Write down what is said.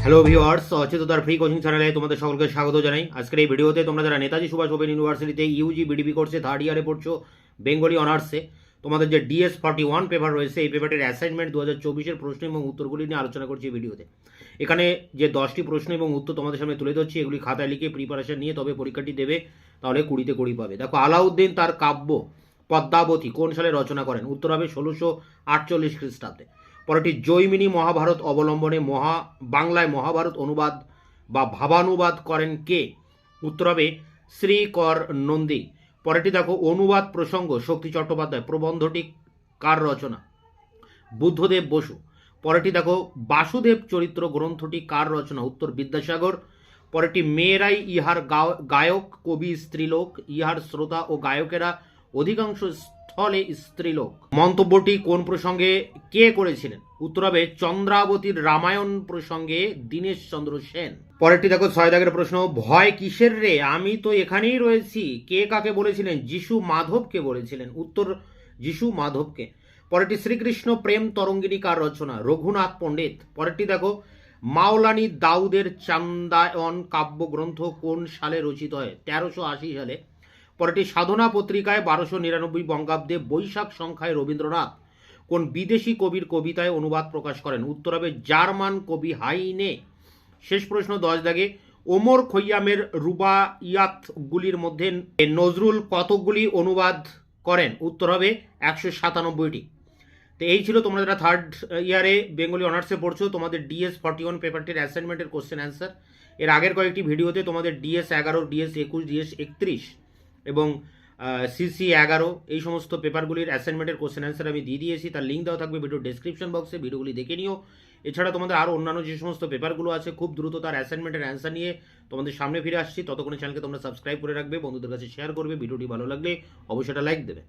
Hello viewers, অচেতনতার free coaching চ্যানেলে তোমাদের সকলকে স্বাগত জানাই। আজকের এই ভিডিওতে তোমরা যারা নেতাজি সুভাষ ওপেন ইউনিভার্সিটিতে ইউজি বিডিবি কোর্সে থার্ড ইয়ারে পড়ছো, বেঙ্গলি অনার্সে, তোমাদের যে DS-41 পেপার রয়েছে, এই পেপারটির অ্যাসাইনমেন্ট 2024-এর প্রশ্ন এবং উত্তরগুলি নিয়ে আলোচনা করছি এই ভিডিওতে। এখানে যে 10টি প্রশ্ন এবং উত্তর তোমাদের সামনে তুলে ধরছি, এগুলি খাতায় লিখে প্রিপারেশন নিয়ে তবে পরীক্ষাটি দেবে, তাহলে 20-তে 20 পাবে। দেখো, আলাউদ্দিন তার কাব্য পদ্মাবতী কোন সালে রচনা করেন? উত্তর হবে 1648 খ্রিস্টাব্দে। পরেরটি, জৈমিনী মহাভারত অবলম্বনে বাংলায় মহাভারত অনুবাদ বা ভাবানুবাদ করেন কে? উত্তর হবে শ্রীকর নন্দী। পরেরটি দেখো, অনুবাদ প্রসঙ্গ শক্তি চট্টোপাধ্যায়, প্রবন্ধটি কার রচনা? বুদ্ধদেব বসু। পরেরটি দেখো, বাসুদেব চরিত্র গ্রন্থটি কার রচনা? উত্তর বিদ্যাসাগর। পরেরটি, মেয়েরাই ইহার গায়ক কবি স্ত্রীলোক, ইহার শ্রোতা ও গায়কেরা অধিকাংশ স্থলে স্ত্রীলোক। মন্তব্যটি কোন প্রসঙ্গে কে করেছিলেন? উত্তর হবে চন্দ্রাবতীর রামায়ণ প্রসঙ্গে দীনেশ চন্দ্র সেন। পরেরটি দেখো, 6 দাগের প্রশ্ন, ভয় কিসের রে, আমি তো এখানেই রয়েছি, কে কাকে বলেছিলেন? যিশু মাধবকে বলেছিলেন। উত্তর যিশু মাধবকে। পরেরটি, শ্রীকৃষ্ণ প্রেম তরঙ্গিনী কার রচনা? রঘুনাথ পণ্ডিত। পরেরটি দেখো, মাওলানি দাউদের চান্দায়ন কাব্যগ্রন্থ কোন সালে রচিত হয়? 1380 সালে। পরেরটি, সাধনা পত্রিকায় 1299 বঙ্গাব্দে বৈশাখ সংখ্যায় রবীন্দ্রনাথ কোন বিদেশি কবির কবিতায় অনুবাদ প্রকাশ করেন? উত্তর হবে জার্মান কবি হাইনে। শেষ প্রশ্ন 10 দাগে, ওমর খৈয়ামের রুবাইয়াতগুলির মধ্যে নজরুল কতকগুলি অনুবাদ করেন? উত্তর হবে 197টি। তো এই ছিল তোমরা যারা থার্ড ইয়ারে বেঙ্গলি অনার্সে পড়ছো, তোমাদের DS-41 পেপারটির অ্যাসাইনমেন্টের কোশ্চেন অ্যান্সার। এর আগের কয়েকটি ভিডিওতে তোমাদের DS-11, DS-21, DS-31 এবং CC-11 এই সমস্ত পেপারগুলির অ্যাসাইনমেন্টের কোশ্চেন অ্যান্সার আমি দিয়ে দিয়েছি। তার লিঙ্ক দেওয়া থাকবে ভিডিও ডেসক্রিপশন বক্সে, ভিডিওগুলি দেখে নিও। এছাড়া তোমাদের আরও অন্যান্য যে সমস্ত পেপারগুলো আছে, খুব দ্রুত তার অ্যাসাইনমেন্টের অ্যান্সার নিয়ে তোমাদের সামনে ফিরে আসছি। ততক্ষণে চ্যানেলকে তোমরা সাবস্ক্রাইব করে রাখবে, বন্ধুদের কাছে শেয়ার করবে, ভিডিওটি ভালো লাগলে অবশ্যই একটা লাইক দেবে।